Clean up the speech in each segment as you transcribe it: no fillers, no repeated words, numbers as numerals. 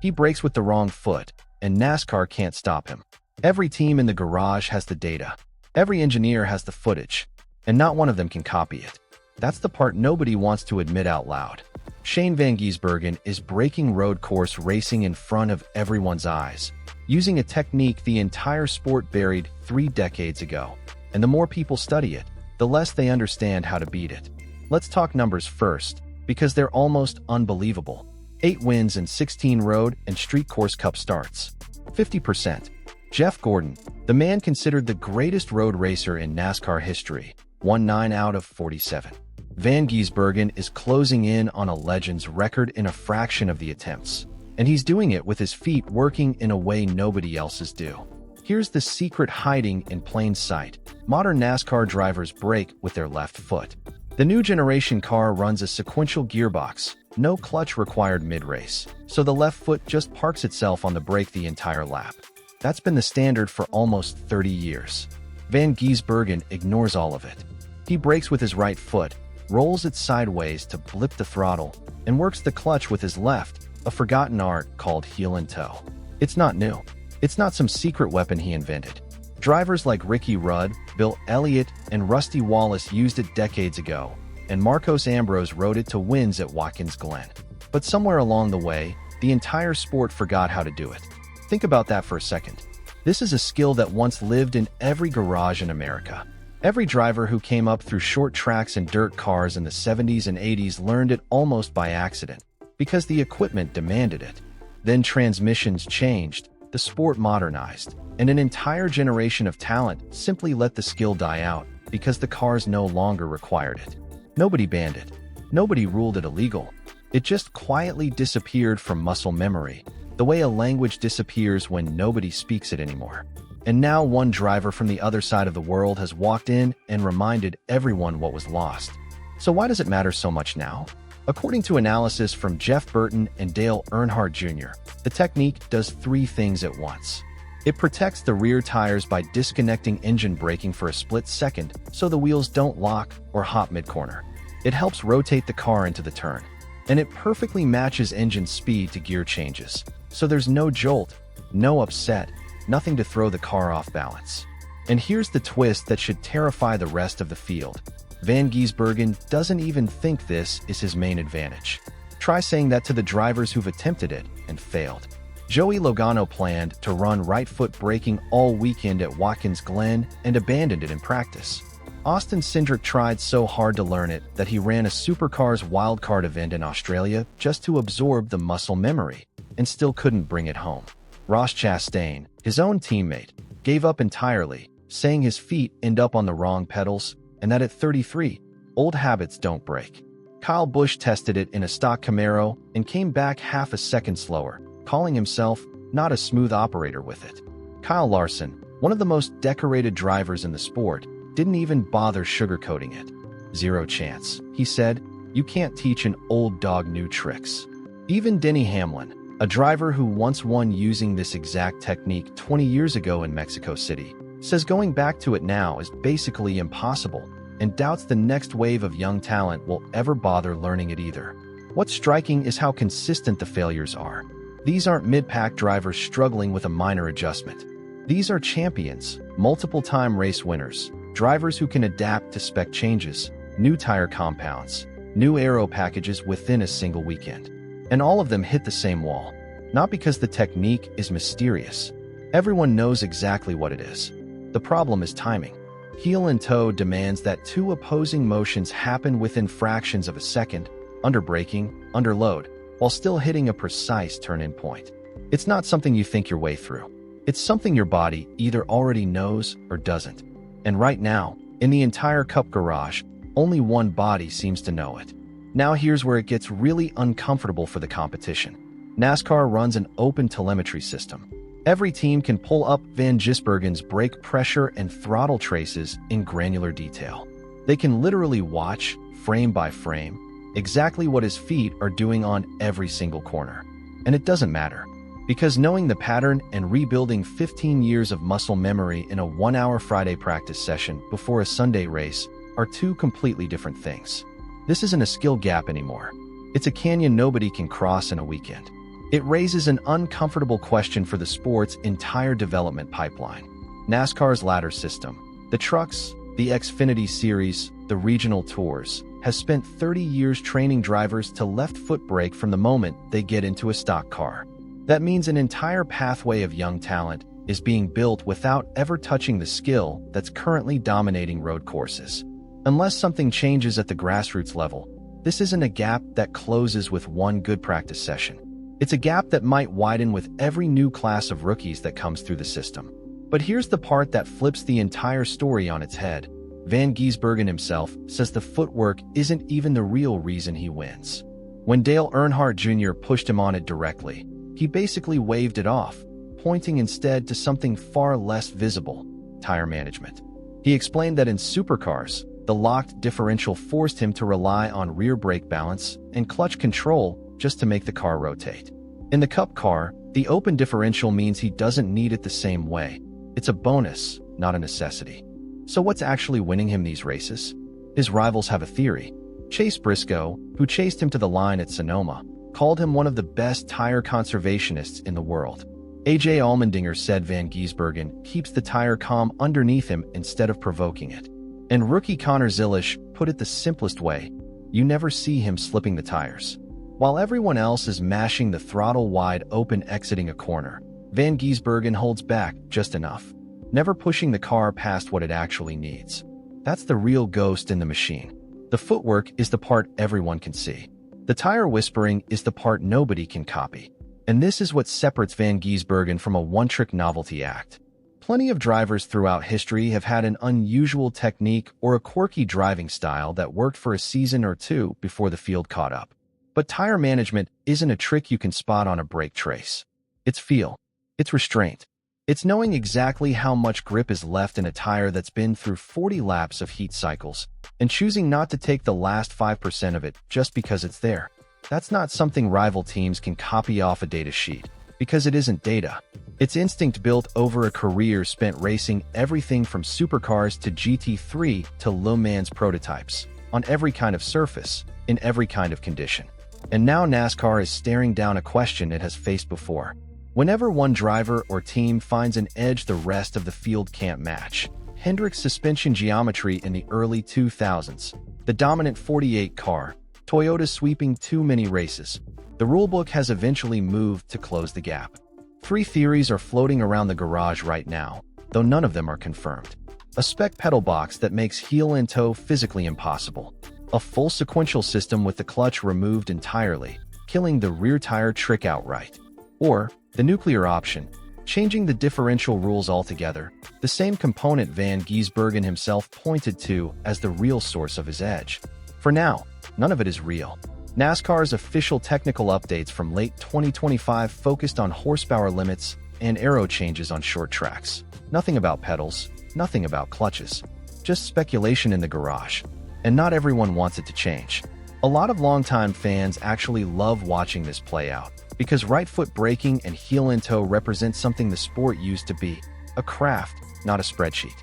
He brakes with the wrong foot, and NASCAR can't stop him. Every team in the garage has the data. Every engineer has the footage, and not one of them can copy it. That's the part nobody wants to admit out loud. Shane van Gisbergen is breaking road course racing in front of everyone's eyes, using a technique the entire sport buried 3 decades ago. And the more people study it, the less they understand how to beat it. Let's talk numbers first, because they're almost unbelievable. 8 wins and 16 road and street course cup starts. 50%. Jeff Gordon, the man considered the greatest road racer in NASCAR history, won 9 out of 47. Van Gisbergen is closing in on a legend's record in a fraction of the attempts, and he's doing it with his feet working in a way nobody else's do. Here's the secret hiding in plain sight. Modern NASCAR drivers brake with their left foot. The new generation car runs a sequential gearbox, no clutch required mid-race, so the left foot just parks itself on the brake the entire lap. That's been the standard for almost 30 years. Van Gisbergen ignores all of it. He brakes with his right foot, rolls it sideways to blip the throttle, and works the clutch with his left, a forgotten art called heel and toe. It's not new. It's not some secret weapon he invented. Drivers like Ricky Rudd, Bill Elliott, and Rusty Wallace used it decades ago, and Marcos Ambrose rode it to wins at Watkins Glen. But somewhere along the way, the entire sport forgot how to do it. Think about that for a second. This is a skill that once lived in every garage in America. Every driver who came up through short tracks and dirt cars in the 70s and 80s learned it almost by accident, because the equipment demanded it. Then transmissions changed, the sport modernized, and an entire generation of talent simply let the skill die out because the cars no longer required it. Nobody banned it. Nobody ruled it illegal. It just quietly disappeared from muscle memory, the way a language disappears when nobody speaks it anymore. And now one driver from the other side of the world has walked in and reminded everyone what was lost. So why does it matter so much now? According to analysis from Jeff Burton and Dale Earnhardt Jr., the technique does 3 things at once. It protects the rear tires by disconnecting engine braking for a split second so the wheels don't lock or hop mid-corner. It helps rotate the car into the turn. And it perfectly matches engine speed to gear changes. So there's no jolt, no upset, nothing to throw the car off balance. And here's the twist that should terrify the rest of the field. Van Gisbergen doesn't even think this is his main advantage. Try saying that to the drivers who've attempted it and failed. Joey Logano planned to run right foot braking all weekend at Watkins Glen and abandoned it in practice. Austin Cindric tried so hard to learn it that he ran a supercars wildcard event in Australia just to absorb the muscle memory, and still couldn't bring it home. Ross Chastain, his own teammate, gave up entirely, saying his feet end up on the wrong pedals, and that at 33, old habits don't break. Kyle Busch tested it in a stock Camaro and came back half a second slower, calling himself not a smooth operator with it. Kyle Larson, one of the most decorated drivers in the sport, didn't even bother sugarcoating it. "Zero chance," he said. "You can't teach an old dog new tricks." Even Denny Hamlin, a driver who once won using this exact technique 20 years ago in Mexico City, says going back to it now is basically impossible and doubts the next wave of young talent will ever bother learning it either. What's striking is how consistent the failures are. These aren't mid-pack drivers struggling with a minor adjustment. These are champions, multiple-time race winners, drivers who can adapt to spec changes, new tire compounds, new aero packages within a single weekend. And all of them hit the same wall. Not because the technique is mysterious. Everyone knows exactly what it is. The problem is timing. Heel and toe demands that 2 opposing motions happen within fractions of a second, under braking, under load, while still hitting a precise turn-in point. It's not something you think your way through. It's something your body either already knows or doesn't. And right now, in the entire Cup garage, only one body seems to know it. Now here's where it gets really uncomfortable for the competition. NASCAR runs an open telemetry system. Every team can pull up Van Gisbergen's brake pressure and throttle traces in granular detail. They can literally watch, frame by frame, exactly what his feet are doing on every single corner. And it doesn't matter, because knowing the pattern and rebuilding 15 years of muscle memory in a 1-hour Friday practice session before a Sunday race are 2 completely different things. This isn't a skill gap anymore. It's a canyon nobody can cross in a weekend. It raises an uncomfortable question for the sport's entire development pipeline. NASCAR's ladder system, the trucks, the Xfinity Series, the regional tours, has spent 30 years training drivers to left foot brake from the moment they get into a stock car. That means an entire pathway of young talent is being built without ever touching the skill that's currently dominating road courses. Unless something changes at the grassroots level, this isn't a gap that closes with one good practice session. It's a gap that might widen with every new class of rookies that comes through the system. But here's the part that flips the entire story on its head. Van Gisbergen himself says the footwork isn't even the real reason he wins. When Dale Earnhardt Jr. pushed him on it directly, he basically waved it off, pointing instead to something far less visible: tire management. He explained that in supercars, the locked differential forced him to rely on rear brake balance and clutch control just to make the car rotate. In the Cup car, the open differential means he doesn't need it the same way. It's a bonus, not a necessity. So what's actually winning him these races? His rivals have a theory. Chase Briscoe, who chased him to the line at Sonoma, called him one of the best tire conservationists in the world. A.J. Allmendinger said Van Gisbergen keeps the tire calm underneath him instead of provoking it. And rookie Connor Zilisch put it the simplest way: you never see him slipping the tires. While everyone else is mashing the throttle wide open exiting a corner, Van Gisbergen holds back just enough, never pushing the car past what it actually needs. That's the real ghost in the machine. The footwork is the part everyone can see. The tire whispering is the part nobody can copy. And this is what separates Van Gisbergen from a one-trick novelty act. Plenty of drivers throughout history have had an unusual technique or a quirky driving style that worked for a season or two before the field caught up. But tire management isn't a trick you can spot on a brake trace. It's feel. It's restraint. It's knowing exactly how much grip is left in a tire that's been through 40 laps of heat cycles, and choosing not to take the last 5% of it just because it's there. That's not something rival teams can copy off a data sheet, because it isn't data. It's instinct built over a career spent racing everything from supercars to GT3 to Le Mans prototypes, on every kind of surface, in every kind of condition. And now NASCAR is staring down a question it has faced before. Whenever one driver or team finds an edge the rest of the field can't match, Hendrick's suspension geometry in the early 2000s, the dominant 48 car, Toyota sweeping too many races, the rulebook has eventually moved to close the gap. 3 theories are floating around the garage right now, though none of them are confirmed. A spec pedal box that makes heel and toe physically impossible. A full sequential system with the clutch removed entirely, killing the rear tire trick outright. Or the nuclear option, changing the differential rules altogether, the same component Van Gisbergen himself pointed to as the real source of his edge. For now, none of it is real. NASCAR's official technical updates from late 2025 focused on horsepower limits and aero changes on short tracks. Nothing about pedals, nothing about clutches. Just speculation in the garage. And not everyone wants it to change. A lot of longtime fans actually love watching this play out, because right foot braking and heel and toe represent something the sport used to be: a craft, not a spreadsheet.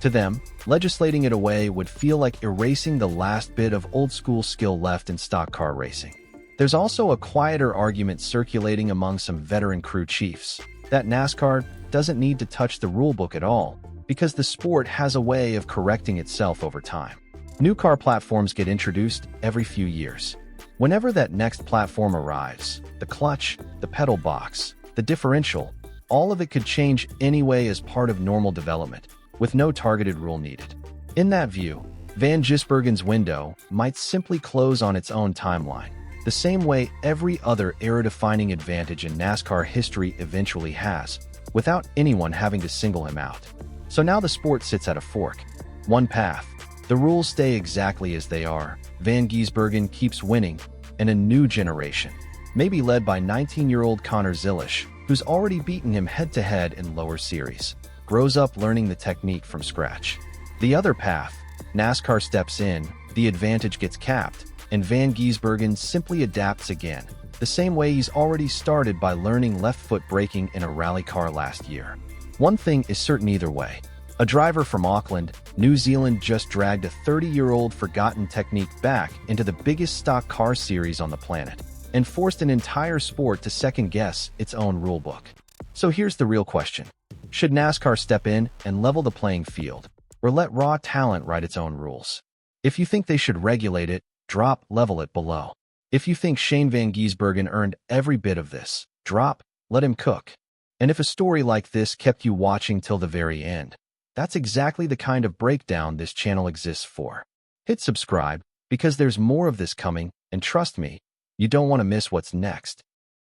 To them, legislating it away would feel like erasing the last bit of old-school skill left in stock car racing. There's also a quieter argument circulating among some veteran crew chiefs that NASCAR doesn't need to touch the rulebook at all, because the sport has a way of correcting itself over time. New car platforms get introduced every few years. Whenever that next platform arrives, the clutch, the pedal box, the differential, all of it could change anyway as part of normal development, with no targeted rule needed. In that view, Van Gisbergen's window might simply close on its own timeline, the same way every other era-defining advantage in NASCAR history eventually has, without anyone having to single him out. So now the sport sits at a fork. One path. The rules stay exactly as they are. Van Gisbergen keeps winning, and a new generation, maybe led by 19-year-old Connor Zilisch, who's already beaten him head-to-head in lower series, grows up learning the technique from scratch. The other path, NASCAR steps in, the advantage gets capped, and Van Gisbergen simply adapts again, the same way he's already started by learning left-foot braking in a rally car last year. One thing is certain either way. A driver from Auckland, New Zealand just dragged a 30-year-old forgotten technique back into the biggest stock car series on the planet. and forced an entire sport to second-guess its own rulebook. So here's the real question. Should NASCAR step in and level the playing field, or let raw talent write its own rules? If you think they should regulate it, level it below. If you think Shane Van Gisbergen earned every bit of this, let him cook. And if a story like this kept you watching till the very end, that's exactly the kind of breakdown this channel exists for. Hit subscribe, because there's more of this coming, and trust me, you don't want to miss what's next.